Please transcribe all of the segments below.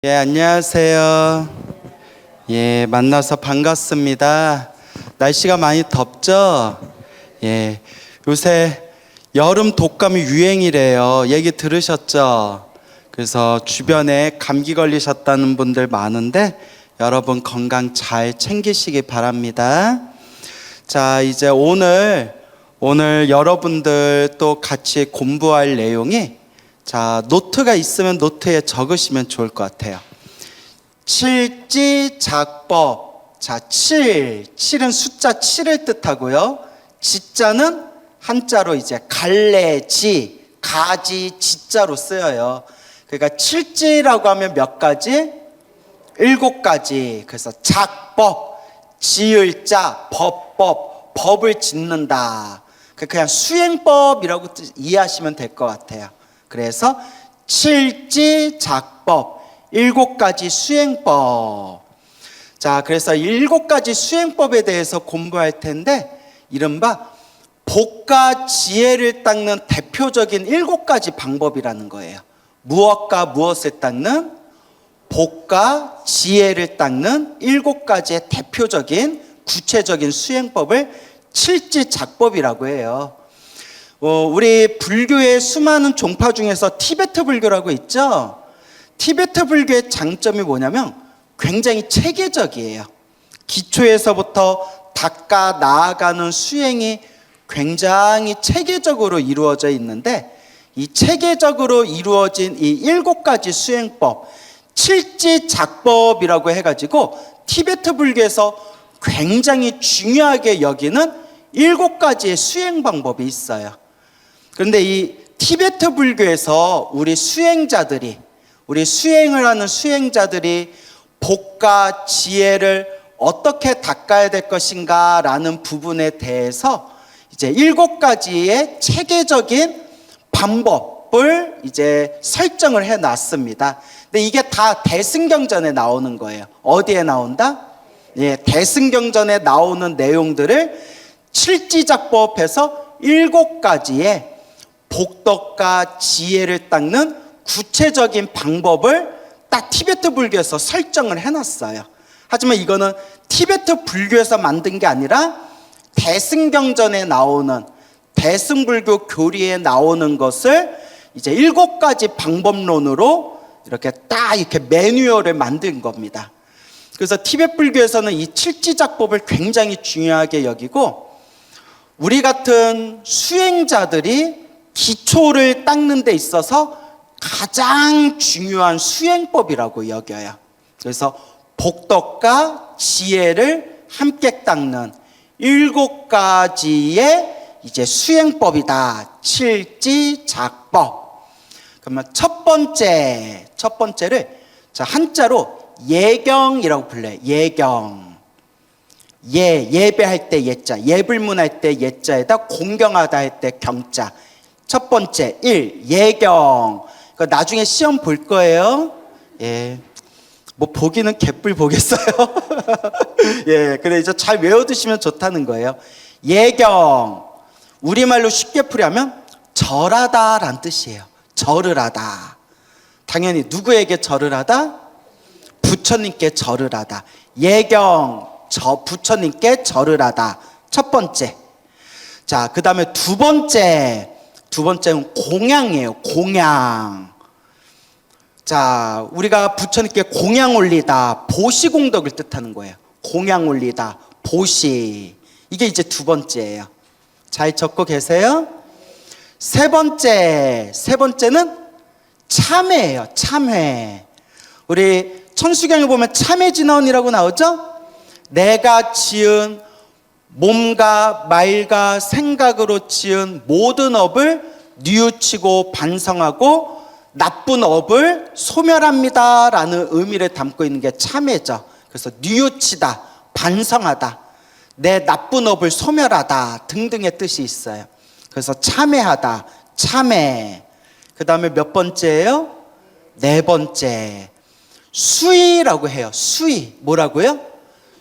예, 안녕하세요. 예, 만나서 반갑습니다. 날씨가 많이 덥죠? 예, 요새 여름 독감이 유행이래요. 얘기 들으셨죠? 그래서 주변에 감기 걸리셨다는 분들 많은데 여러분 건강 잘 챙기시기 바랍니다. 자, 이제 오늘 여러분들 또 같이 공부할 내용이, 자, 노트가 있으면 노트에 적으시면 좋을 것 같아요. 칠지작법. 자, 칠은 숫자 7을 뜻하고요. 지자는 한자로 이제 갈래지, 가지, 지자로 쓰여요. 그러니까 칠지라고 하면 몇 가지? 7가지. 그래서 작법, 지을 자, 법을 짓는다. 그냥 수행법이라고 이해하시면 될 것 같아요. 그래서 칠지작법, 7가지 수행법. 자, 그래서 7가지 수행법에 대해서 공부할 텐데, 이른바 복과 지혜를 닦는 대표적인 7가지 방법이라는 거예요. 무엇과 무엇을 닦는? 복과 지혜를 닦는 7가지의 대표적인 구체적인 수행법을 칠지작법이라고 해요. 우리 불교의 수많은 종파 중에서 티베트 불교라고 있죠? 티베트 불교의 장점이 뭐냐면 굉장히 체계적이에요. 기초에서부터 닦아 나아가는 수행이 굉장히 체계적으로 이루어져 있는데, 이 체계적으로 이루어진 이 7가지 수행법, 칠지작법이라고 해가지고 티베트 불교에서 굉장히 중요하게 여기는 7가지의 수행 방법이 있어요. 그런데 이 티베트 불교에서 우리 수행을 하는 수행자들이 복과 지혜를 어떻게 닦아야 될 것인가 라는 부분에 대해서 이제 7가지의 체계적인 방법을 이제 설정을 해 놨습니다. 근데 이게 다 대승경전에 나오는 거예요. 어디에 나온다? 예, 대승경전에 나오는 내용들을 칠지작법에서 7가지의 복덕과 지혜를 닦는 구체적인 방법을 딱 티베트 불교에서 설정을 해놨어요. 하지만 이거는 티베트 불교에서 만든 게 아니라 대승경전에 나오는, 대승불교 교리에 나오는 것을 이제 7가지 방법론으로 이렇게 매뉴얼을 만든 겁니다. 그래서 티베트 불교에서는 이 칠지작법을 굉장히 중요하게 여기고, 우리 같은 수행자들이 기초를 닦는 데 있어서 가장 중요한 수행법이라고 여겨요. 그래서 복덕과 지혜를 함께 닦는 7가지의 이제 수행법이다. 칠지작법. 그러면 첫 번째를 자, 한자로 예경이라고 불러요. 예경. 예배할 때 예자, 예불문할 때 예자에다 공경하다 할 때 경자. 첫 번째, 예경. 나중에 시험 볼 거예요. 예. 뭐 보기는 개뿔 보겠어요. 예, 그래 이제 잘 외워두시면 좋다는 거예요. 예경. 우리말로 쉽게 풀이하면 절하다라는 뜻이에요. 절을 하다. 당연히 누구에게 절을 하다? 부처님께 절을 하다. 예경. 부처님께 절을 하다. 첫 번째. 자, 그 다음에 두 번째는 공양이에요. 공양. 자, 우리가 부처님께 공양 올리다. 보시공덕을 뜻하는 거예요. 공양 올리다. 보시. 이게 이제 두 번째예요. 잘 적고 계세요? 세 번째는 참회예요. 참회. 우리 천수경에 보면 참회진언이라고 나오죠? 내가 지은 몸과 말과 생각으로 지은 모든 업을 뉘우치고 반성하고 나쁜 업을 소멸합니다라는 의미를 담고 있는 게 참회죠. 그래서 뉘우치다, 반성하다, 내 나쁜 업을 소멸하다 등등의 뜻이 있어요. 그래서 참회하다, 참회. 그 다음에 몇 번째예요? 네 번째. 수의라고 해요. 수의. 뭐라고요?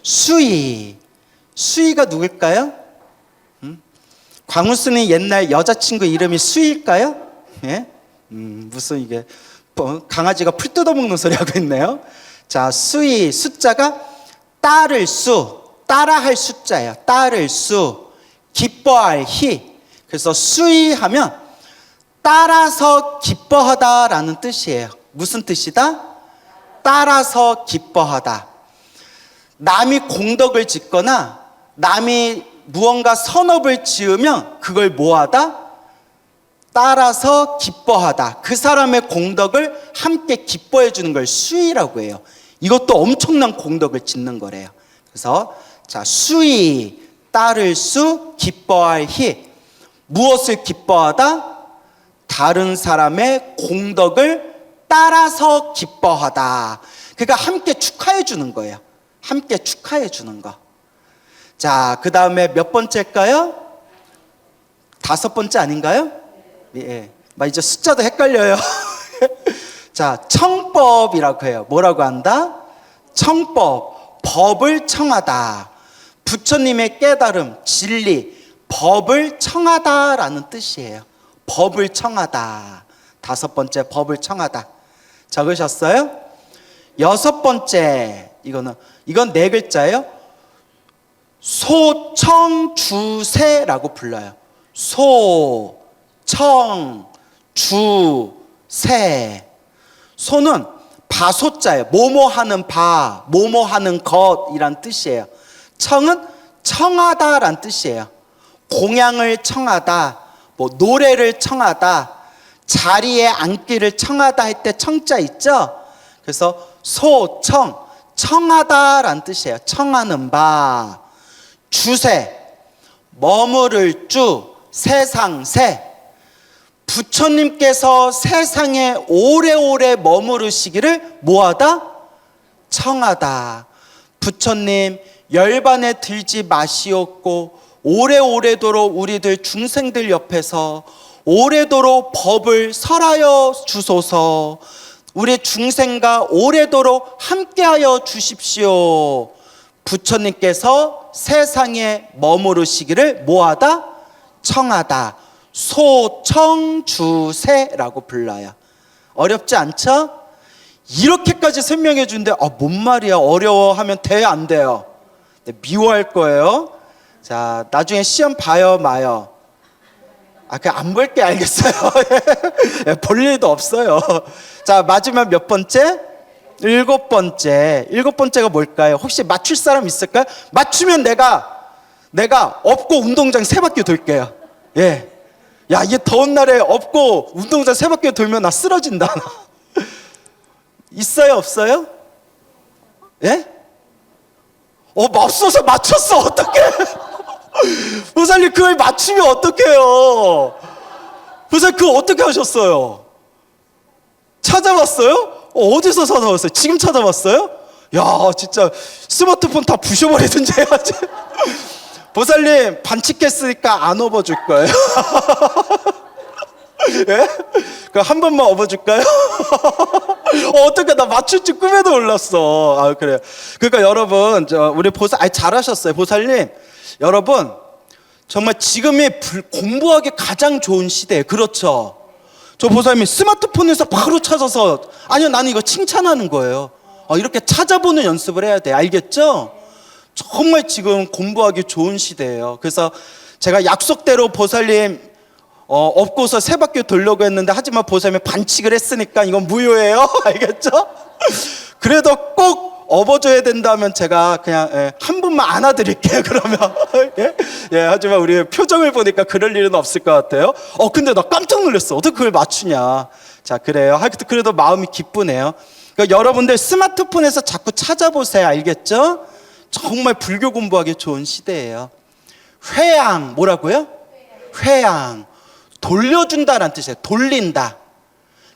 수의. 수의가 누굴까요? 광우스님 옛날 여자친구 이름이 수의일까요? 예? 무슨 이게 강아지가 풀 뜯어먹는 소리 하고 있네요. 자, 수의. 숫자가 따를 수, 따라할 숫자예요. 따를 수, 기뻐할 희. 그래서 수의하면 따라서 기뻐하다라는 뜻이에요. 무슨 뜻이다? 따라서 기뻐하다. 남이 공덕을 짓거나 남이 무언가 선업을 지으면 그걸 뭐하다? 따라서 기뻐하다. 그 사람의 공덕을 함께 기뻐해 주는 걸 수의라고 해요. 이것도 엄청난 공덕을 짓는 거래요. 그래서 자, 수의, 따를 수, 기뻐할 희. 무엇을 기뻐하다? 다른 사람의 공덕을 따라서 기뻐하다. 그러니까 함께 축하해 주는 거예요. 함께 축하해 주는 거. 자, 그 다음에 몇 번째일까요? 다섯 번째 아닌가요? 예. 막 이제 숫자도 헷갈려요. 자, 청법이라고 해요. 뭐라고 한다? 청법. 법을 청하다. 부처님의 깨달음, 진리, 법을 청하다라는 뜻이에요. 법을 청하다. 다섯 번째, 법을 청하다. 적으셨어요? 여섯 번째, 이건 네 글자예요. 소청주세라고 불러요. 소청주세. 소는 바소자예요. 뭐뭐하는 바, 뭐뭐하는 것이란 뜻이에요. 청은 청하다란 뜻이에요. 공양을 청하다, 뭐 노래를 청하다, 자리에 앉기를 청하다 할 때 청자 있죠? 그래서 소청, 청하다란 뜻이에요. 청하는 바. 주세, 머무를 주, 세상세. 부처님께서 세상에 오래오래 머무르시기를 뭐하다? 청하다. 부처님 열반에 들지 마시옵고 오래오래도록 우리들 중생들 옆에서 오래도록 법을 설하여 주소서. 우리 중생과 오래도록 함께하여 주십시오. 부처님께서 세상에 머무르시기를 뭐하다? 청하다. 소청주세라고 불러요. 어렵지 않죠? 이렇게까지 설명해 주는데 뭔 말이야, 어려워하면 돼요, 안 돼요? 미워할 거예요. 자, 나중에 시험 봐요, 마요? 그냥 안 볼게. 알겠어요. 볼 일도 없어요. 자, 마지막 몇 번째? 일곱 번째. 일곱 번째가 뭘까요? 혹시 맞출 사람 있을까요? 맞추면 내가 업고 운동장 3바퀴 돌게요. 예. 야, 이게 더운 날에 업고 운동장 3바퀴 돌면 나 쓰러진다. 있어요, 없어요? 예? 맙소사 맞췄어. 어떡해? 보살님, 그걸 맞추면 어떡해요? 보살님, 그거 어떻게 하셨어요? 찾아봤어요? 어디서 찾아봤어요? 지금 찾아봤어요? 야, 진짜 스마트폰 다 부셔버리든지 해야지. 보살님, 반칙했으니까 안 업어줄 거예요. 예? 그럼 한 번만 업어줄까요? 어떻게, 나 맞출 줄 꿈에도 몰랐어. 그래요. 그러니까 여러분, 우리 잘하셨어요. 보살님, 여러분, 정말 지금이 공부하기 가장 좋은 시대예요. 그렇죠? 저 보살님 스마트폰에서 바로 찾아서, 아니요, 나는 이거 칭찬하는 거예요. 이렇게 찾아보는 연습을 해야 돼. 알겠죠? 정말 지금 공부하기 좋은 시대예요. 그래서 제가 약속대로 보살님 업고서 3바퀴 돌려고 했는데, 하지만 보살님이 반칙을 했으니까 이건 무효예요. 알겠죠? 그래도 꼭 업어줘야 된다면 제가 그냥 한 분만 안아드릴게요. 그러면 하지만 우리 표정을 보니까 그럴 일은 없을 것 같아요. 근데 나 깜짝 놀랐어. 어떻게 그걸 맞추냐. 자, 그래요. 그래도 마음이 기쁘네요. 그러니까 여러분들 스마트폰에서 자꾸 찾아보세요. 알겠죠? 정말 불교 공부하기 좋은 시대예요. 회양, 뭐라고요? 회양. 돌려준다라는 뜻이에요. 돌린다.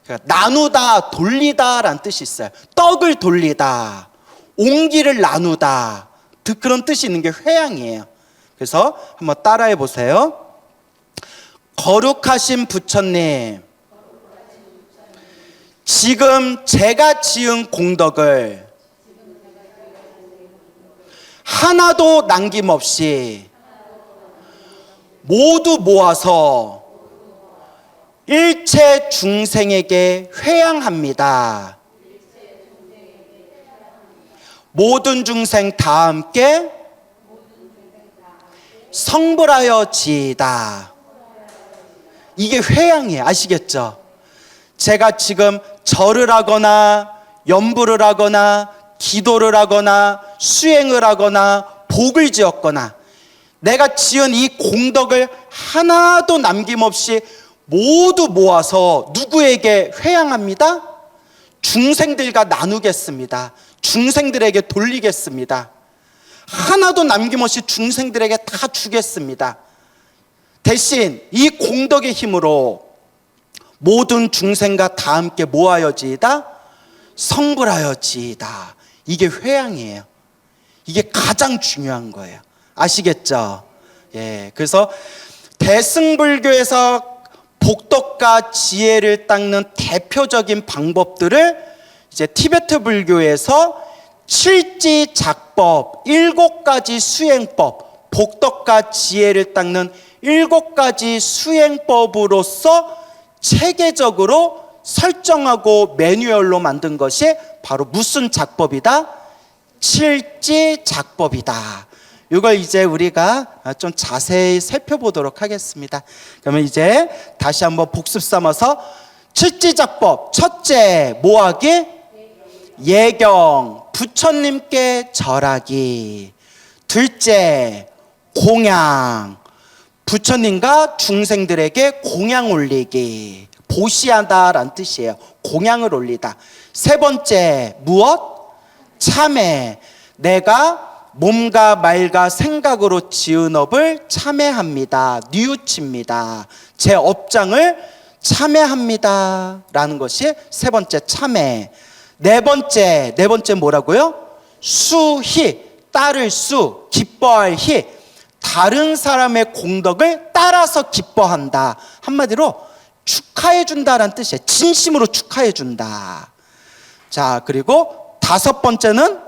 그러니까 나누다, 돌리다라는 뜻이 있어요. 떡을 돌리다, 옹기를 나누다, 그런 뜻이 있는 게 회양이에요. 그래서 한번 따라해 보세요. 거룩하신 부처님, 지금 제가 지은 공덕을 하나도 남김없이 모두 모아서 일체 중생에게 회양합니다. 모든 중생 다 함께 성불하여지이다. 이게 회양이에요. 아시겠죠? 제가 지금 절을 하거나 염불을 하거나 기도를 하거나 수행을 하거나 복을 지었거나 내가 지은 이 공덕을 하나도 남김없이 모두 모아서 누구에게 회양합니다? 중생들과 나누겠습니다. 중생들에게 돌리겠습니다. 하나도 남김없이 중생들에게 다 주겠습니다. 대신 이 공덕의 힘으로 모든 중생과 다 함께 모아여지이다, 성불하여지이다. 이게 회양이에요. 이게 가장 중요한 거예요. 아시겠죠? 예, 그래서 대승불교에서 복덕과 지혜를 닦는 대표적인 방법들을 이제 티베트 불교에서 칠지작법, 7가지 수행법, 복덕과 지혜를 닦는 7가지 수행법으로서 체계적으로 설정하고 매뉴얼로 만든 것이 바로 무슨 작법이다? 칠지작법이다. 이걸 이제 우리가 좀 자세히 살펴보도록 하겠습니다. 그러면 이제 다시 한번 복습 삼아서 칠지작법, 첫째 뭐하기? 예경, 부처님께 절하기. 둘째 공양, 부처님과 중생들에게 공양 올리기. 보시하다라는 뜻이에요. 공양을 올리다. 세 번째 무엇? 참회, 내가 몸과 말과 생각으로 지은 업을 참회합니다. 뉘우칩니다. 제 업장을 참회합니다 라는 것이 세 번째 참회. 네 번째 뭐라고요? 수희, 따를 수, 기뻐할 희, 다른 사람의 공덕을 따라서 기뻐한다. 한마디로 축하해 준다라는 뜻이에요. 진심으로 축하해 준다. 자, 그리고 다섯 번째는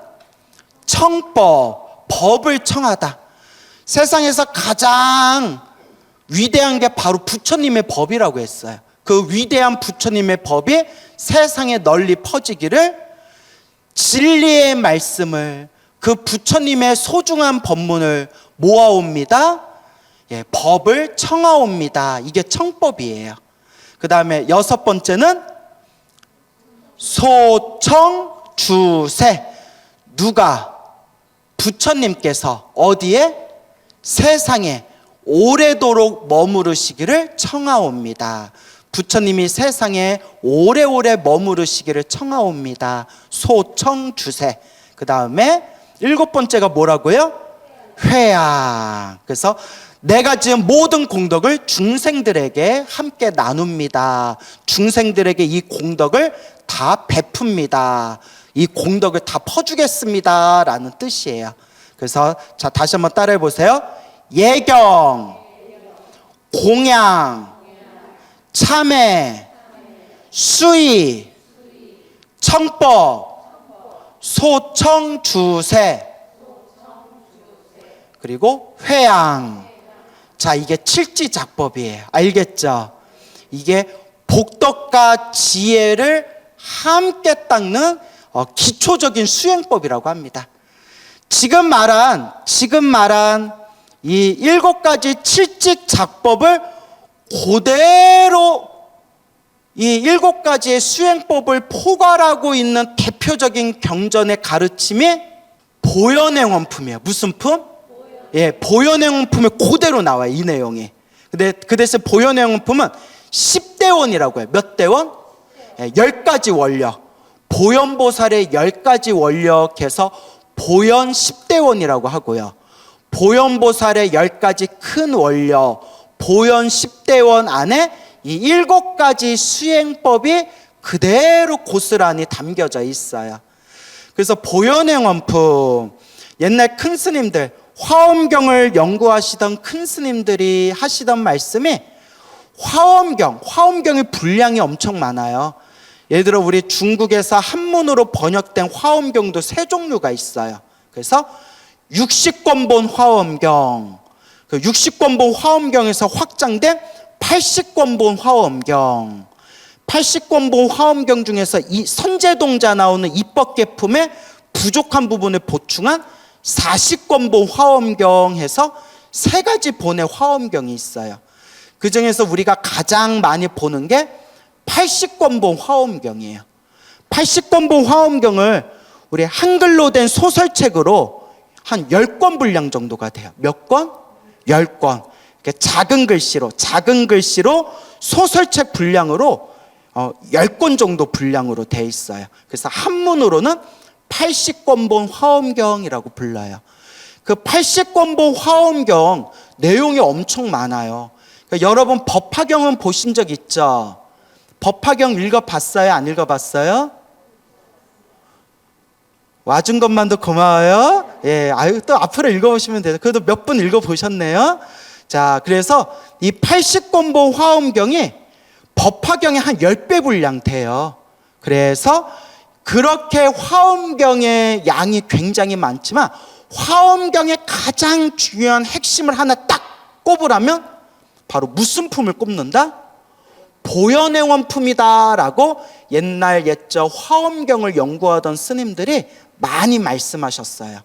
청법, 법을 청하다. 세상에서 가장 위대한 게 바로 부처님의 법이라고 했어요. 그 위대한 부처님의 법이 세상에 널리 퍼지기를 진리의 말씀을, 그 부처님의 소중한 법문을 모아옵니다. 예, 법을 청하옵니다. 이게 청법이에요. 그 다음에 여섯 번째는 소청주세, 누가? 부처님께서 어디에? 세상에 오래도록 머무르시기를 청하옵니다. 부처님이 세상에 오래오래 머무르시기를 청하옵니다. 소청주세. 그 다음에 일곱 번째가 뭐라고요? 회양. 그래서 내가 지은 모든 공덕을 중생들에게 함께 나눕니다. 중생들에게 이 공덕을 다 베풉니다. 이 공덕을 다 퍼주겠습니다 라는 뜻이에요. 그래서 자, 다시 한번 따라해 보세요. 예경, 공양, 참회, 수의, 청법, 소청주세, 그리고 회양. 자, 이게 칠지작법이에요. 알겠죠? 이게 복덕과 지혜를 함께 닦는 기초적인 수행법이라고 합니다. 지금 말한 이 7가지 칠지작법을 그대로 이 7가지의 수행법을 포괄하고 있는 대표적인 경전의 가르침이 보현행원품이에요. 무슨 품? 예, 보현행원품에 그대로 나와요, 이 내용이. 근데 그 대신 보현행원품은 10대원이라고 해요. 몇 대원? 예, 10가지 원력. 보현보살의 10가지 원력에서 보현 10대원이라고 하고요. 보현보살의 10가지 큰 원력, 보현 10대원 안에 이 7가지 수행법이 그대로 고스란히 담겨져 있어요. 그래서 보현의 원품, 옛날 큰 스님들, 화엄경을 연구하시던 큰 스님들이 하시던 말씀이 화엄경의 분량이 엄청 많아요. 예를 들어 우리 중국에서 한문으로 번역된 화엄경도 3종류가 있어요. 그래서 60권본 화엄경, 그 60권본 화엄경에서 확장된 80권본 화엄경, 80권본 화엄경 중에서 이 선제동자 나오는 입법계품의 부족한 부분을 보충한 40권본 화엄경 해서 3가지 본의 화엄경이 있어요. 그 중에서 우리가 가장 많이 보는 게 80권본 화엄경이에요. 80권본 화엄경을 우리 한글로 된 소설책으로 한 10권 분량 정도가 돼요. 몇 권? 10권. 작은 글씨로 소설책 분량으로 10권 정도 분량으로 돼 있어요. 그래서 한문으로는 80권본 화엄경이라고 불러요. 그 80권본 화엄경 내용이 엄청 많아요. 그러니까 여러분 법화경은 보신 적 있죠? 법화경 읽어봤어요? 안 읽어봤어요? 와준 것만도 고마워요. 예, 또 앞으로 읽어보시면 돼요. 그래도 몇 분 읽어보셨네요. 자, 그래서 이 80권본 화엄경이 법화경의 한 10배 분량 돼요. 그래서 그렇게 화엄경의 양이 굉장히 많지만 화엄경의 가장 중요한 핵심을 하나 딱 꼽으라면 바로 무슨 품을 꼽는다? 보현의 원품이다 라고 옛날 옛적 화엄경을 연구하던 스님들이 많이 말씀하셨어요.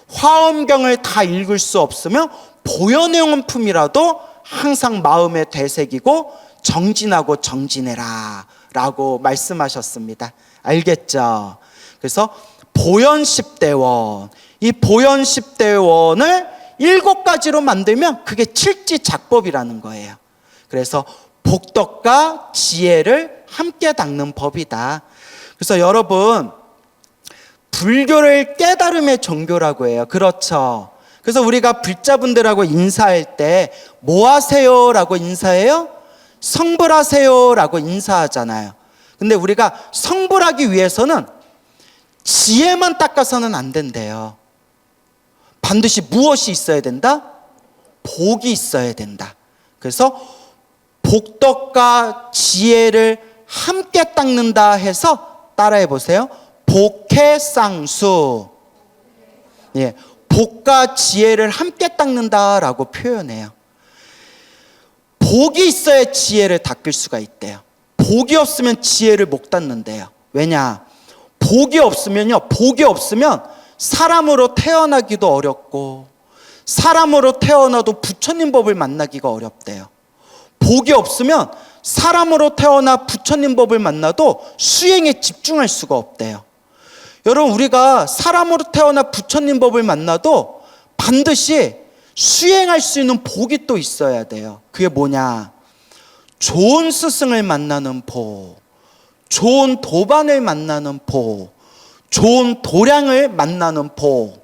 화엄경을 다 읽을 수 없으면 보현의 원품이라도 항상 마음에 되새기고 정진하고 정진해라 라고 말씀하셨습니다. 알겠죠? 그래서 보현 10대원, 이 보현 10대원을 7가지로 만들면 그게 칠지작법이라는 거예요. 그래서 복덕과 지혜를 함께 닦는 법이다. 그래서 여러분, 불교를 깨달음의 종교라고 해요. 그렇죠? 그래서 우리가 불자분들하고 인사할 때 뭐 하세요? 라고 인사해요? 성불하세요 라고 인사하잖아요. 근데 우리가 성불하기 위해서는 지혜만 닦아서는 안 된대요. 반드시 무엇이 있어야 된다? 복이 있어야 된다. 그래서 복덕과 지혜를 함께 닦는다 해서 따라해 보세요. 복해쌍수. 예, 복과 지혜를 함께 닦는다라고 표현해요. 복이 있어야 지혜를 닦을 수가 있대요. 복이 없으면 지혜를 못 닦는데요. 왜냐? 복이 없으면 사람으로 태어나기도 어렵고 사람으로 태어나도 부처님 법을 만나기가 어렵대요. 복이 없으면 사람으로 태어나 부처님 법을 만나도 수행에 집중할 수가 없대요. 여러분, 우리가 사람으로 태어나 부처님 법을 만나도 반드시 수행할 수 있는 복이 또 있어야 돼요. 그게 뭐냐? 좋은 스승을 만나는 복, 좋은 도반을 만나는 복, 좋은 도량을 만나는 복.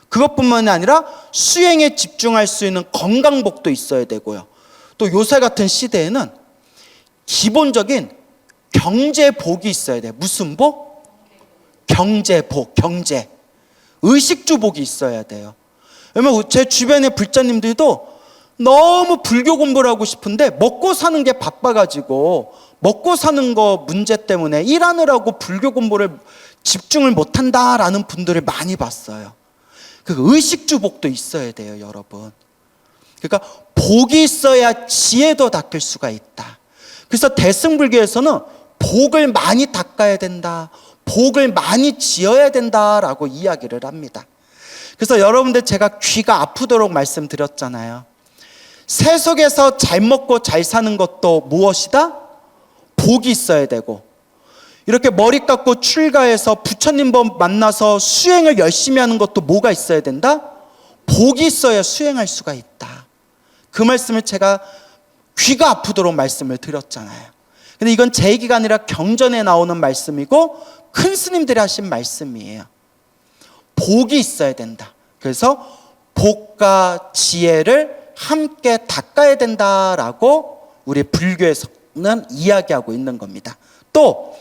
그것뿐만이 아니라 수행에 집중할 수 있는 건강복도 있어야 되고요. 또 요새 같은 시대에는 기본적인 경제복이 있어야 돼요. 무슨 복? 경제복, 경제. 의식주복이 있어야 돼요. 왜냐면 제 주변의 불자님들도 너무 불교 공부를 하고 싶은데 먹고 사는 게 바빠가지고 먹고 사는 거 문제 때문에 일하느라고 불교 공부를 집중을 못한다라는 분들을 많이 봤어요. 그 의식주복도 있어야 돼요, 여러분. 그러니까 복이 있어야 지혜도 닦을 수가 있다. 그래서 대승불교에서는 복을 많이 닦아야 된다, 복을 많이 지어야 된다라고 이야기를 합니다. 그래서 여러분들, 제가 귀가 아프도록 말씀드렸잖아요. 세속에서 잘 먹고 잘 사는 것도 무엇이다? 복이 있어야 되고, 이렇게 머리 깎고 출가해서 부처님 법 만나서 수행을 열심히 하는 것도 뭐가 있어야 된다? 복이 있어야 수행할 수가 있다. 그 말씀을 제가 귀가 아프도록 말씀을 드렸잖아요. 근데 이건 제 얘기가 아니라 경전에 나오는 말씀이고 큰 스님들이 하신 말씀이에요. 복이 있어야 된다. 그래서 복과 지혜를 함께 닦아야 된다라고 우리 불교에서는 이야기하고 있는 겁니다. 또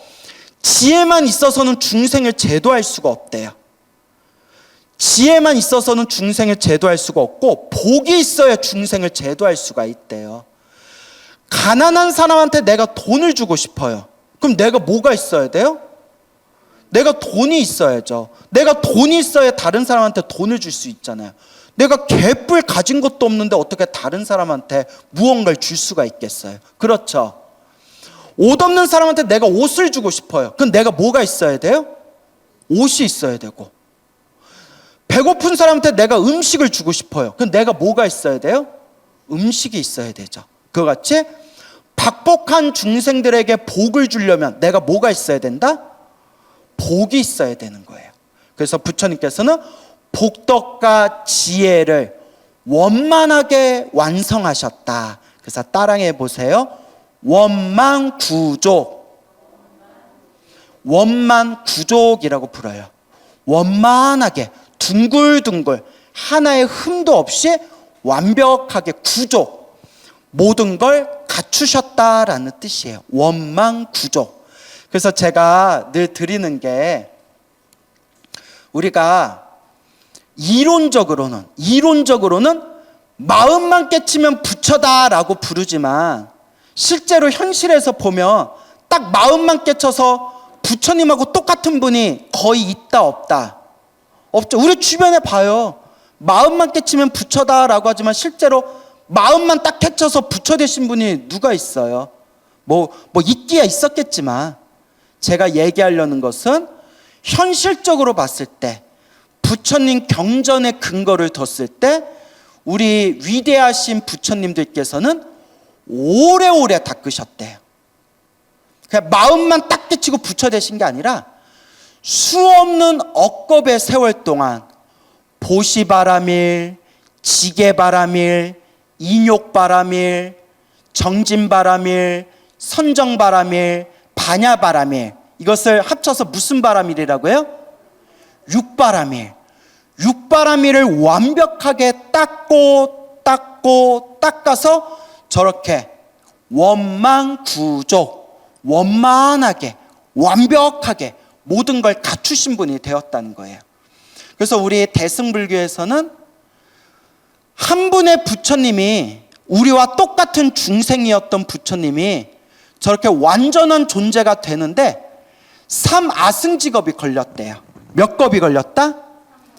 지혜만 있어서는 중생을 제도할 수가 없대요. 지혜만 있어서는 중생을 제도할 수가 없고 복이 있어야 중생을 제도할 수가 있대요. 가난한 사람한테 내가 돈을 주고 싶어요. 그럼 내가 뭐가 있어야 돼요? 내가 돈이 있어야죠. 내가 돈이 있어야 다른 사람한테 돈을 줄 수 있잖아요. 내가 개뿔 가진 것도 없는데 어떻게 다른 사람한테 무언가를 줄 수가 있겠어요? 그렇죠. 옷 없는 사람한테 내가 옷을 주고 싶어요. 그럼 내가 뭐가 있어야 돼요? 옷이 있어야 되고. 배고픈 사람한테 내가 음식을 주고 싶어요. 그럼 내가 뭐가 있어야 돼요? 음식이 있어야 되죠. 그와 같이 박복한 중생들에게 복을 주려면 내가 뭐가 있어야 된다? 복이 있어야 되는 거예요. 그래서 부처님께서는 복덕과 지혜를 원만하게 완성하셨다. 그래서 따라해 보세요. 원만구족. 원만구족이라고 불러요. 원만하게 둥글둥글 하나의 흠도 없이 완벽하게 구족, 모든 걸 갖추셨다라는 뜻이에요. 원만구족. 그래서 제가 늘 드리는 게, 우리가 이론적으로는 마음만 깨치면 부처다라고 부르지만 실제로 현실에서 보면 딱 마음만 깨쳐서 부처님하고 똑같은 분이 거의 있다 없다? 없죠. 우리 주변에 봐요. 마음만 깨치면 부처다라고 하지만 실제로 마음만 딱 깨쳐서 부처 되신 분이 누가 있어요? 뭐 있기야 있었겠지만, 제가 얘기하려는 것은 현실적으로 봤을 때 부처님 경전의 근거를 뒀을 때 우리 위대하신 부처님들께서는 오래오래 닦으셨대요. 그냥 마음만 딱 깨치고 부처 되신 게 아니라 수없는 억겁의 세월 동안 보시바라밀, 지게바라밀, 인욕바라밀, 정진바라밀, 선정바라밀, 반야바라밀, 이것을 합쳐서 무슨 바라밀이라고 해요? 육바라밀. 육바라밀을 완벽하게 닦아서 저렇게 원만구족, 원만하게 완벽하게 모든 걸 갖추신 분이 되었다는 거예요. 그래서 우리 대승불교에서는 한 분의 부처님이, 우리와 똑같은 중생이었던 부처님이 저렇게 완전한 존재가 되는데 3아승직업이 걸렸대요. 몇 겁이 걸렸다?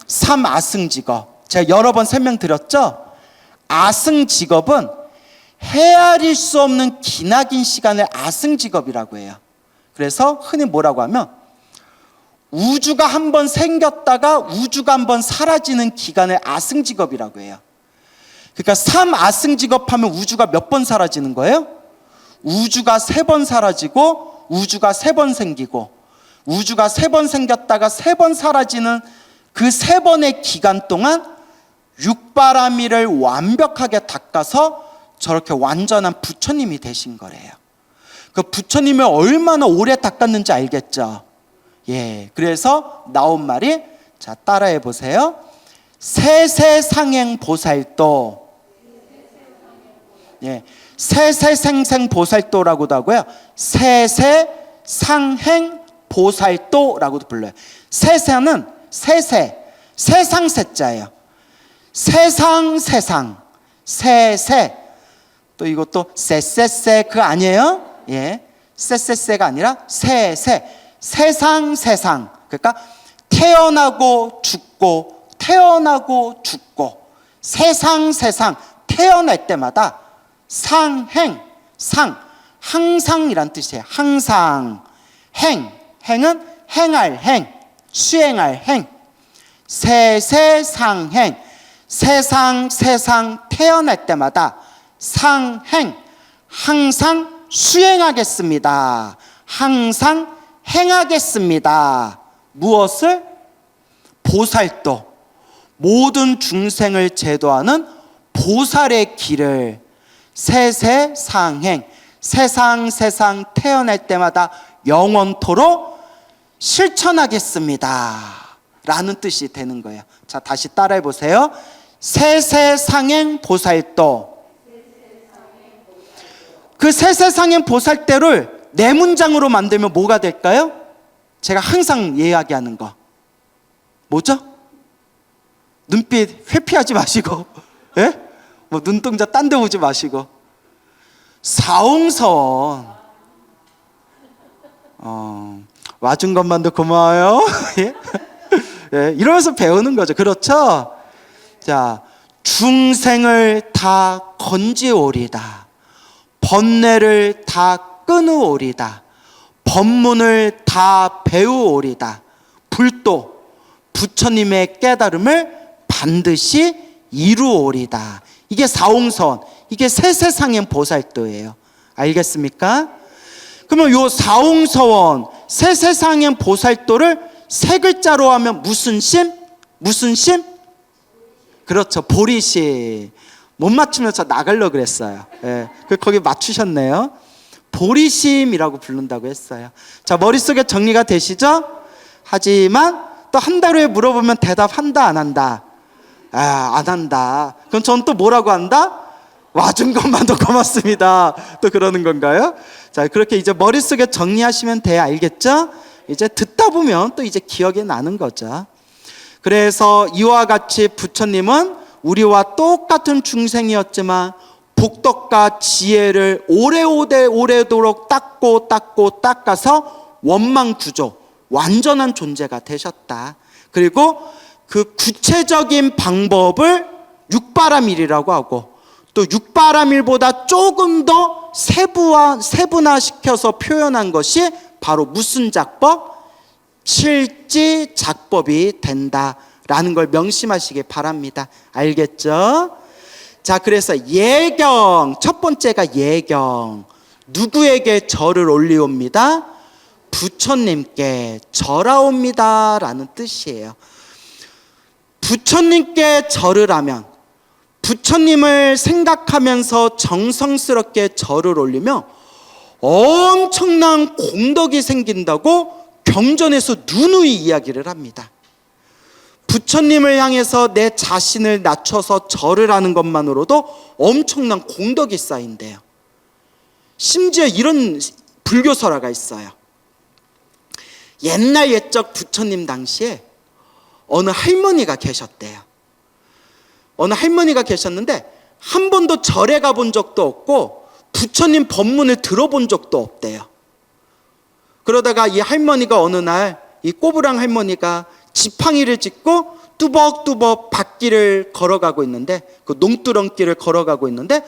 3아승직업. 제가 여러 번 설명드렸죠? 아승직업은 헤아릴 수 없는 기나긴 시간을 아승직업이라고 해요. 그래서 흔히 뭐라고 하면 우주가 한 번 생겼다가 우주가 한 번 사라지는 기간을 아승직업이라고 해요. 그러니까 3아승직업 하면 우주가 몇 번 사라지는 거예요? 우주가 3번 사라지고 우주가 3번 생기고 우주가 3번 생겼다가 3번 사라지는 그 3번의 기간 동안 육바라밀을 완벽하게 닦아서 저렇게 완전한 부처님이 되신 거래요. 그 부처님을 얼마나 오래 닦았는지 알겠죠? 예, 그래서 나온 말이, 자, 따라해 보세요. 세세상행 보살도. 예, 세세생생 보살도라고도 하고요. 세세상행 보살도라고도 불러요. 세세는 세상 세자예요. 세상, 세세. 또 이것도 세세세 그거 아니에요? 예, 세세세가 아니라 세상. 그러니까 태어나고 죽고 세상 태어날 때마다 상행, 항상이란 뜻이에요. 항상. 행은 행할 행, 수행할 행. 세상행, 세상 태어날 때마다 상행, 항상 수행하겠습니다. 항상 행하겠습니다. 무엇을? 보살도. 모든 중생을 제도하는 보살의 길을 세세상행, 세상 태어날 때마다 영원토록 실천하겠습니다 라는 뜻이 되는 거예요. 자, 다시 따라해 보세요. 세세상행 보살도. 그 세세상행 보살대를 네 문장으로 만들면 뭐가 될까요? 제가 항상 이야기하는 거 뭐죠? 눈빛 회피하지 마시고, 예? 뭐 눈동자 딴 데 보지 마시고. 사홍서원. 와준 것만도 고마워요. 예? 예, 이러면서 배우는 거죠. 그렇죠? 자, 중생을 다 건지오리다. 번뇌를 다 끊으오리다. 법문을 다 배우오리다. 불도 부처님의 깨달음을 반드시 이루오리다. 이게 사홍선, 이게 세세상행 보살도예요. 알겠습니까? 그러면 요 사홍서원 세세상행 보살도를 세 글자로 하면 무슨 심? 무슨 심? 그렇죠, 보리심. 못 맞추면 저 나가려고 그랬어요. 예, 거기 맞추셨네요. 보리심이라고 부른다고 했어요. 자, 머릿속에 정리가 되시죠? 하지만 또 한 달 후에 물어보면 대답한다 안 한다? 안 한다. 그럼 전 또 뭐라고 한다? 와준 것만도 고맙습니다. 또 그러는 건가요? 자, 그렇게 이제 머릿속에 정리하시면 돼요. 알겠죠? 이제 듣다 보면 또 이제 기억이 나는 거죠. 그래서 이와 같이 부처님은 우리와 똑같은 중생이었지만 복덕과 지혜를 오래도록 닦아서 원망구조, 완전한 존재가 되셨다. 그리고 그 구체적인 방법을 육바라밀이라고 하고, 또 육바라밀보다 조금 더 세분화시켜서 표현한 것이 바로 무슨 작법? 칠지작법이 된다라는 걸 명심하시기 바랍니다. 알겠죠? 자, 그래서 예경, 첫 번째가 예경. 누구에게 절을 올리옵니다? 부처님께 절하옵니다 라는 뜻이에요. 부처님께 절을 하면, 부처님을 생각하면서 정성스럽게 절을 올리면 엄청난 공덕이 생긴다고 경전에서 누누이 이야기를 합니다. 부처님을 향해서 내 자신을 낮춰서 절을 하는 것만으로도 엄청난 공덕이 쌓인대요. 심지어 이런 불교설화가 있어요. 옛날 옛적 부처님 당시에 어느 할머니가 계셨대요. 어느 할머니가 계셨는데 한 번도 절에 가본 적도 없고 부처님 법문을 들어본 적도 없대요. 그러다가 이 할머니가 어느 날, 이 꼬부랑 할머니가 지팡이를 짚고 뚜벅뚜벅 밭길을 걸어가고 있는데, 그 농두렁길을 걸어가고 있는데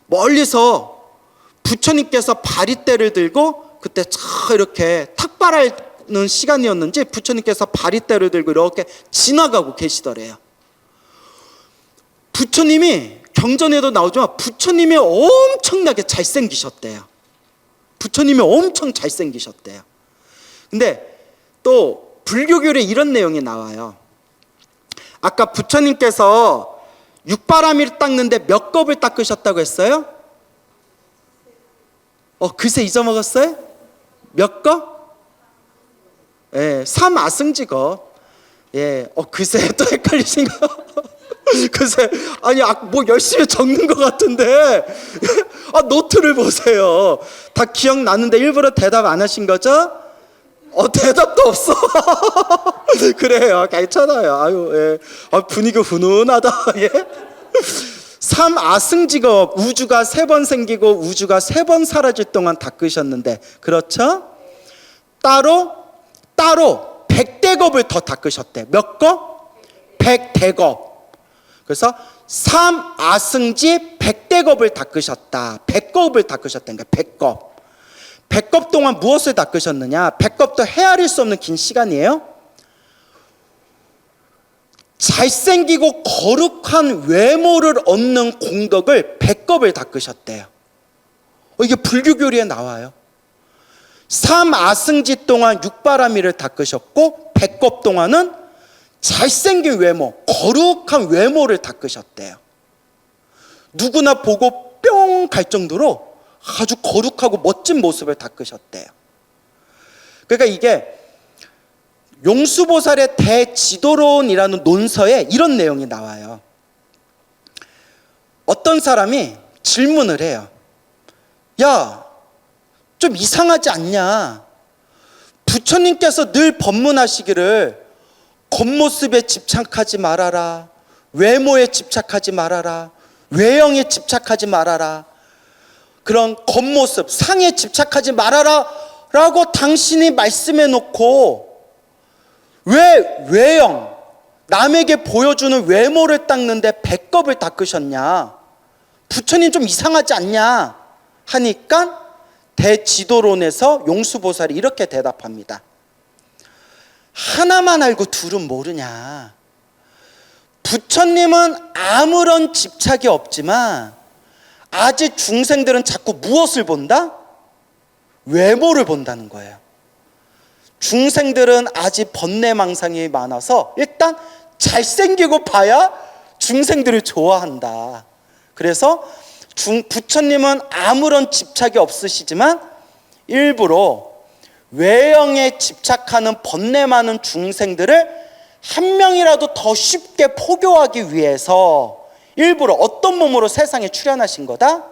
멀리서 부처님께서 바리떼를 들고, 그때 참 이렇게 탁발하는 시간이었는지 부처님께서 바리떼를 들고 이렇게 지나가고 계시더래요. 부처님이, 경전에도 나오지만 부처님이 엄청나게 잘생기셨대요. 부처님이 엄청 잘생기셨대요. 근데 또 불교결에 이런 내용이 나와요. 아까 부처님께서 육바라밀을 닦는데 몇 겁을 닦으셨다고 했어요? 글쎄 잊어먹었어요? 몇 겁? 예, 3아승지겁. 예, 글쎄 또 헷갈리신가? 글쎄, 아니, 뭐 열심히 적는 것 같은데, 노트를 보세요. 다 기억나는데 일부러 대답 안 하신 거죠? 대답도 없어. 그래요, 괜찮아요. 아유, 예. 분위기 훈훈하다. 예. 3아승직업, 우주가 3번 생기고 우주가 3번 사라질 동안 닦으셨는데, 그렇죠? 따로 100대겁을 더 닦으셨대. 몇 겁? 100대겁. 그래서 3아승지 100대겁을 닦으셨다. 100겁을 닦으셨다니까. 100겁. 100겁 동안 무엇을 닦으셨느냐? 100겁도 헤아릴 수 없는 긴 시간이에요. 잘생기고 거룩한 외모를 얻는 공덕을 100겁을 닦으셨대요. 이게 불교교리에 나와요. 3아승지 동안 육바라밀을 닦으셨고 100겁 동안은 잘생긴 외모, 거룩한 외모를 닦으셨대요. 누구나 보고 뿅 갈 정도로 아주 거룩하고 멋진 모습을 닦으셨대요. 그러니까 이게 용수보살의 대지도론이라는 논서에 이런 내용이 나와요. 어떤 사람이 질문을 해요. 야, 좀 이상하지 않냐? 부처님께서 늘 법문하시기를 겉모습에 집착하지 말아라, 외모에 집착하지 말아라, 외형에 집착하지 말아라, 그런 겉모습, 상에 집착하지 말아라 라고 당신이 말씀해 놓고 왜 외형, 남에게 보여주는 외모를 닦는데 배꼽을 닦으셨냐? 부처님 좀 이상하지 않냐? 하니까 대지도론에서 용수보살이 이렇게 대답합니다. 하나만 알고 둘은 모르냐? 부처님은 아무런 집착이 없지만 아직 중생들은 자꾸 무엇을 본다? 외모를 본다는 거예요. 중생들은 아직 번뇌망상이 많아서 일단 잘생기고 봐야 중생들을 좋아한다. 그래서 부처님은 아무런 집착이 없으시지만 일부러 외형에 집착하는 번뇌 많은 중생들을 한 명이라도 더 쉽게 포교하기 위해서 일부러 어떤 몸으로 세상에 출현하신 거다?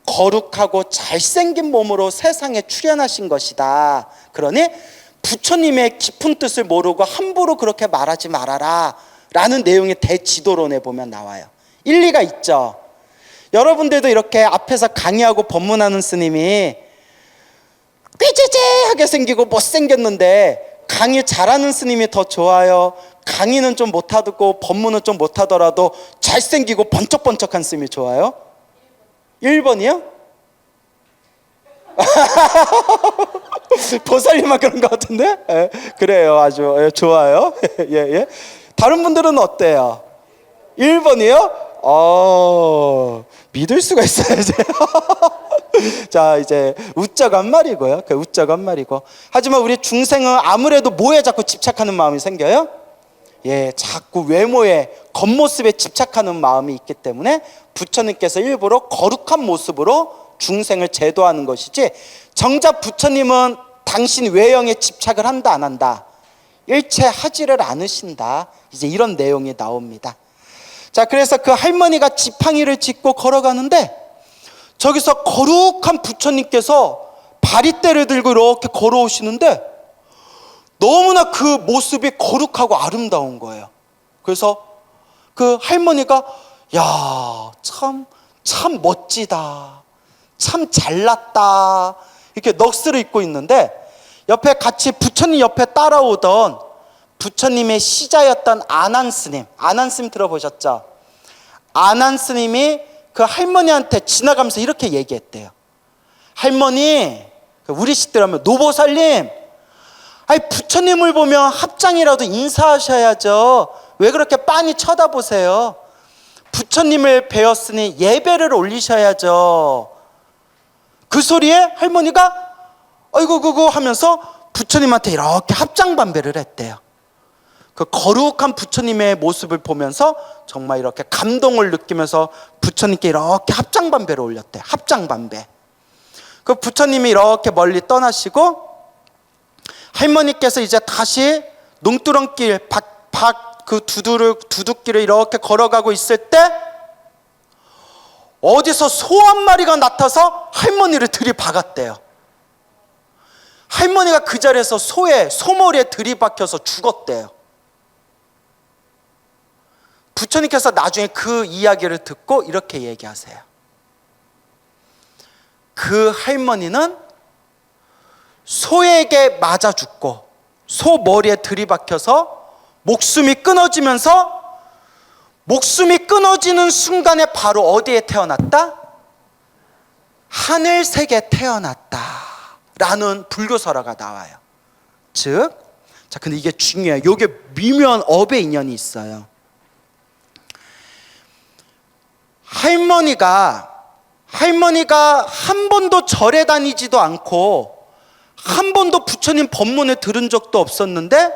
거룩하고 잘생긴 몸으로 세상에 출현하신 것이다. 그러니 부처님의 깊은 뜻을 모르고 함부로 그렇게 말하지 말아라 라는 내용이 대지도론에 보면 나와요. 일리가 있죠. 여러분들도 이렇게 앞에서 강의하고 법문하는 스님이 꾀죄죄하게 생기고 못생겼는데 강의 잘하는 스님이 더 좋아요? 강의는 좀 못하고 법문은 좀 못하더라도 잘생기고 번쩍번쩍한 스님이 좋아요? 1번이요? 보살님만 그런 것 같은데? 예, 그래요. 아주 예, 좋아요. 예, 예. 다른 분들은 어때요? 1번이요? 믿을 수가 있어야지. 자, 이제 우쩍 한 말이고요. 그 우쩍 한 말이고. 하지만 우리 중생은 아무래도 뭐에 자꾸 집착하는 마음이 생겨요? 예, 자꾸 외모에, 겉모습에 집착하는 마음이 있기 때문에 부처님께서 일부러 거룩한 모습으로 중생을 제도하는 것이지, 정작 부처님은 당신 외형에 집착을 한다 안 한다? 일체 하지를 않으신다. 이제 이런 내용이 나옵니다. 자, 그래서 그 할머니가 지팡이를 짚고 걸어가는데 저기서 거룩한 부처님께서 바리떼를 들고 이렇게 걸어오시는데 너무나 그 모습이 거룩하고 아름다운 거예요. 그래서 그 할머니가 야, 참 멋지다, 참 잘났다, 이렇게 넋을 잃고 있는데 옆에 같이 부처님 옆에 따라오던 부처님의 시자였던 아난스님, 아난스님 들어보셨죠? 아난스님이 그 할머니한테 지나가면서 이렇게 얘기했대요. 할머니, 우리식대로 하면 노보살님, 아니 부처님을 보면 합장이라도 인사하셔야죠. 왜 그렇게 빤히 쳐다보세요? 부처님을 배웠으니 예배를 올리셔야죠. 그 소리에 할머니가 아이고 그거 하면서 부처님한테 이렇게 합장반배를 했대요. 그 거룩한 부처님의 모습을 보면서 정말 이렇게 감동을 느끼면서 부처님께 이렇게 합장반배를 올렸대요. 합장반배. 그 부처님이 이렇게 멀리 떠나시고 할머니께서 이제 다시 농두렁길 그 두둑길을 이렇게 걸어가고 있을 때 어디서 소 한 마리가 나타서 할머니를 들이박았대요. 할머니가 그 자리에서 소머리에 들이박혀서 죽었대요. 부처님께서 나중에 그 이야기를 듣고 이렇게 얘기하세요. 그 할머니는 소에게 맞아 죽고 소 머리에 들이박혀서 목숨이 끊어지면서 목숨이 끊어지는 순간에 바로 어디에 태어났다? 하늘색에 태어났다 라는 불교설화가 나와요. 즉, 자, 근데 이게 중요해요. 이게 미묘한 업의 인연이 있어요. 할머니가 한 번도 절에 다니지도 않고 한 번도 부처님 법문을 들은 적도 없었는데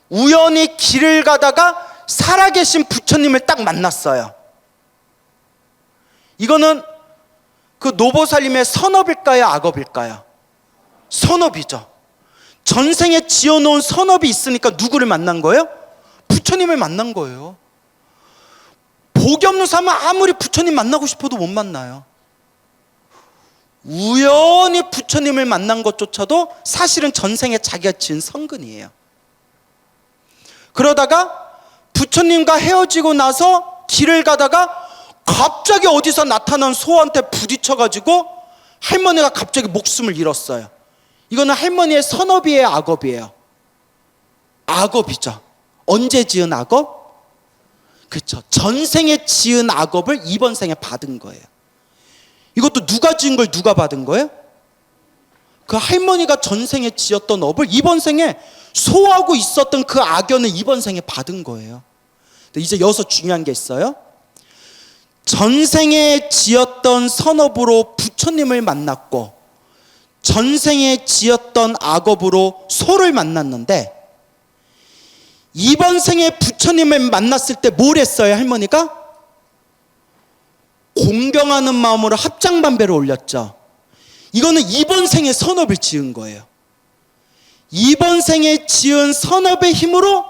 우연히 길을 가다가 살아계신 부처님을 딱 만났어요. 이거는 그 노보살님의 선업일까요? 악업일까요? 선업이죠. 전생에 지어놓은 선업이 있으니까 누구를 만난 거예요? 부처님을 만난 거예요. 복이 없는 사람은 아무리 부처님 만나고 싶어도 못 만나요. 우연히 부처님을 만난 것조차도 사실은 전생에 자기가 지은 성근이에요. 그러다가 부처님과 헤어지고 나서 길을 가다가 갑자기 어디서 나타난 소한테 부딪혀가지고 할머니가 갑자기 목숨을 잃었어요. 이거는 할머니의 선업이에요, 악업이에요? 악업이죠. 언제 지은 악업? 그렇죠. 전생에 지은 악업을 이번 생에 받은 거예요. 이것도 누가 지은 걸 누가 받은 거예요? 그 할머니가 전생에 지었던 업을 이번 생에 소화하고 있었던 그 악연을 이번 생에 받은 거예요. 근데 이제 여기서 중요한 게 있어요. 전생에 지었던 선업으로 부처님을 만났고 전생에 지었던 악업으로 소를 만났는데 이번 생에 부처님을 만났을 때 뭘 했어요, 할머니가? 공경하는 마음으로 합장반배를 올렸죠. 이거는 이번 생에 선업을 지은 거예요. 이번 생에 지은 선업의 힘으로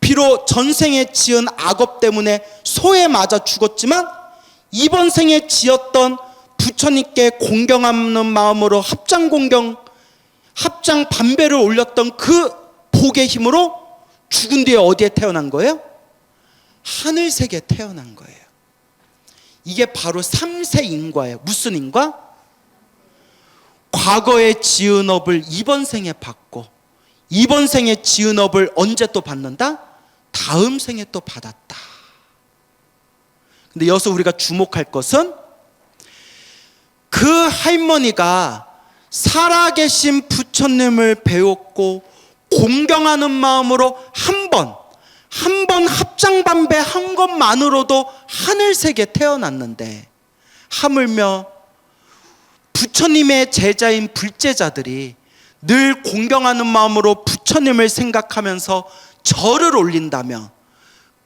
비록 전생에 지은 악업 때문에 소에 맞아 죽었지만 이번 생에 지었던 부처님께 공경하는 마음으로 합장 반배를 올렸던 그 복의 힘으로 죽은 뒤에 어디에 태어난 거예요? 하늘색에 태어난 거예요. 이게 바로 3세 인과예요. 무슨 인과? 과거에 지은 업을 이번 생에 받고 이번 생에 지은 업을 언제 또 받는다? 다음 생에 또 받았다. 근데 여기서 우리가 주목할 것은 그 할머니가 살아계신 부처님을 배웠고 공경하는 마음으로 한 번 합장반배 한 것만으로도 하늘색에 태어났는데 하물며 부처님의 제자인 불제자들이 늘 공경하는 마음으로 부처님을 생각하면서 절을 올린다면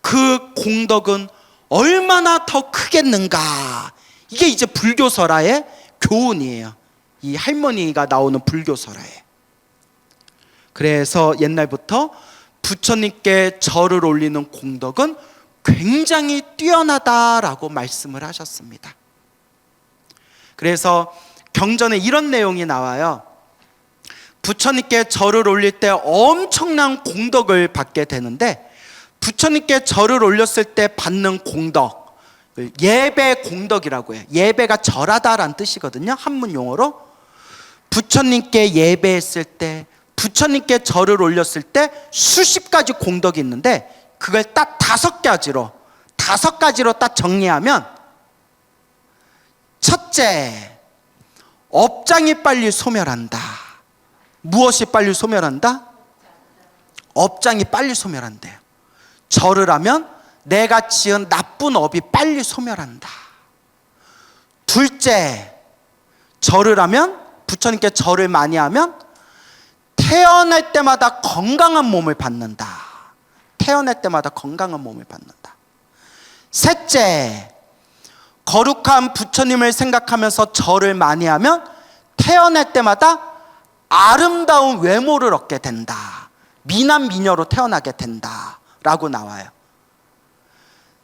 그 공덕은 얼마나 더 크겠는가. 이게 이제 불교설화의 교훈이에요. 이 할머니가 나오는 불교설화에. 그래서 옛날부터 부처님께 절을 올리는 공덕은 굉장히 뛰어나다라고 말씀을 하셨습니다. 그래서 경전에 이런 내용이 나와요. 부처님께 절을 올릴 때 엄청난 공덕을 받게 되는데 부처님께 절을 올렸을 때 받는 공덕, 예배 공덕이라고 해요. 예배가 절하다라는 뜻이거든요. 한문 용어로. 부처님께 예배했을 때, 부처님께 절을 올렸을 때 수십 가지 공덕이 있는데 그걸 딱 다섯 가지로 딱 정리하면, 첫째, 업장이 빨리 소멸한다. 무엇이 빨리 소멸한다? 업장이 빨리 소멸한대요. 절을 하면 내가 지은 나쁜 업이 빨리 소멸한다. 둘째, 절을 하면, 부처님께 절을 많이 하면 태어날 때마다 건강한 몸을 받는다. 태어날 때마다 건강한 몸을 받는다. 셋째, 거룩한 부처님을 생각하면서 절을 많이 하면 태어날 때마다 아름다운 외모를 얻게 된다. 미남 미녀로 태어나게 된다 라고 나와요.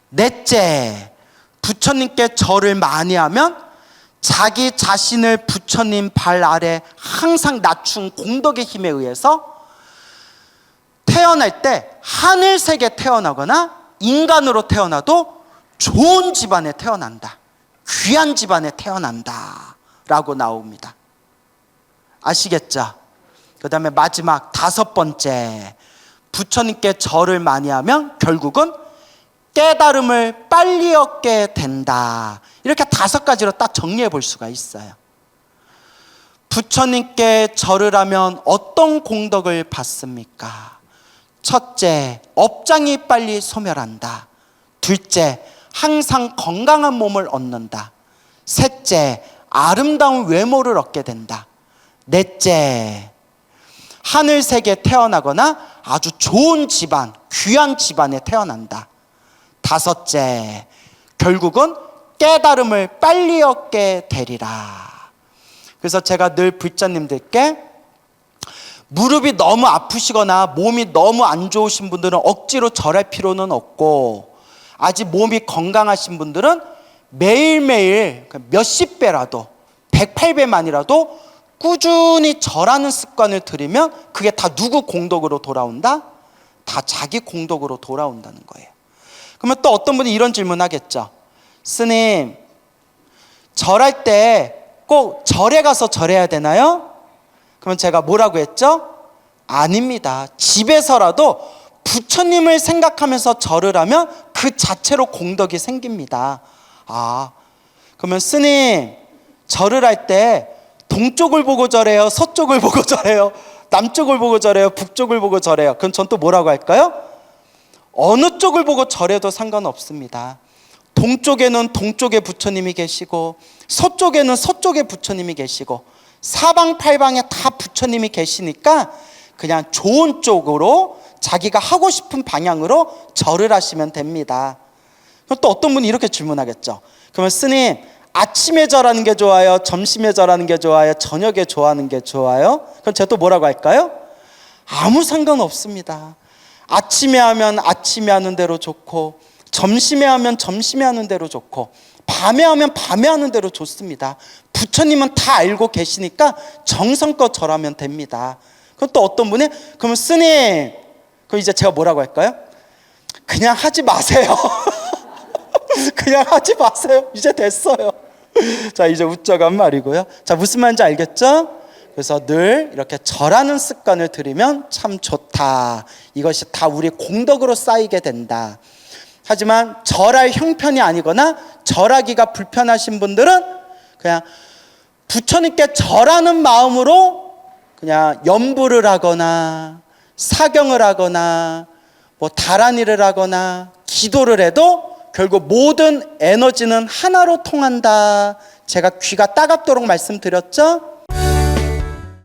넷째, 부처님께 절을 많이 하면 자기 자신을 부처님 발 아래 항상 낮춘 공덕의 힘에 의해서 태어날 때 하늘색에 태어나거나 인간으로 태어나도 좋은 집안에 태어난다. 귀한 집안에 태어난다 라고 나옵니다. 아시겠죠? 그 다음에 마지막 다섯 번째, 부처님께 절을 많이 하면 결국은 깨달음을 빨리 얻게 된다. 이렇게 다섯 가지로 딱 정리해 볼 수가 있어요. 부처님께 절을 하면 어떤 공덕을 받습니까? 첫째, 업장이 빨리 소멸한다. 둘째, 항상 건강한 몸을 얻는다. 셋째, 아름다운 외모를 얻게 된다. 넷째, 하늘색에 태어나거나 아주 좋은 집안, 귀한 집안에 태어난다. 다섯째, 결국은 깨달음을 빨리 얻게 되리라. 그래서 제가 늘 불자님들께 무릎이 너무 아프시거나 몸이 너무 안 좋으신 분들은 억지로 절할 필요는 없고, 아직 몸이 건강하신 분들은 매일매일 몇십 배라도, 108배만이라도 꾸준히 절하는 습관을 들이면 그게 다 누구 공덕으로 돌아온다? 다 자기 공덕으로 돌아온다는 거예요. 그러면 또 어떤 분이 이런 질문 하겠죠. 스님, 절할 때 꼭 절에 가서 절해야 되나요? 그러면 제가 뭐라고 했죠? 아닙니다. 집에서라도 부처님을 생각하면서 절을 하면 그 자체로 공덕이 생깁니다. 아, 그러면 스님, 절을 할 때 동쪽을 보고 절해요? 서쪽을 보고 절해요? 남쪽을 보고 절해요? 북쪽을 보고 절해요? 그럼 전 또 뭐라고 할까요? 어느 쪽을 보고 절해도 상관없습니다. 동쪽에는 동쪽에 부처님이 계시고 서쪽에는 서쪽에 부처님이 계시고 사방팔방에 다 부처님이 계시니까 그냥 좋은 쪽으로 자기가 하고 싶은 방향으로 절을 하시면 됩니다. 그럼 또 어떤 분이 이렇게 질문하겠죠. 그러면 스님, 아침에 절하는 게 좋아요? 점심에 절하는 게 좋아요? 저녁에 좋아하는 게 좋아요? 그럼 제가 또 뭐라고 할까요? 아무 상관없습니다. 아침에 하면 아침에 하는 대로 좋고, 점심에 하면 점심에 하는 대로 좋고, 밤에 하면 밤에 하는 대로 좋습니다. 부처님은 다 알고 계시니까 정성껏 절하면 됩니다. 그럼 또 어떤 분이, 그러면 스님, 그럼 이제 제가 뭐라고 할까요? 그냥 하지 마세요. 그냥 하지 마세요. 이제 됐어요. 자, 이제 웃자간 말이고요. 자, 무슨 말인지 알겠죠? 그래서 늘 이렇게 절하는 습관을 들이면 참 좋다. 이것이 다 우리 공덕으로 쌓이게 된다. 하지만 절할 형편이 아니거나 절하기가 불편하신 분들은 그냥 부처님께 절하는 마음으로 그냥 염불을 하거나 사경을 하거나 뭐 다란이를 하거나 기도를 해도 결국 모든 에너지는 하나로 통한다. 제가 귀가 따갑도록 말씀드렸죠?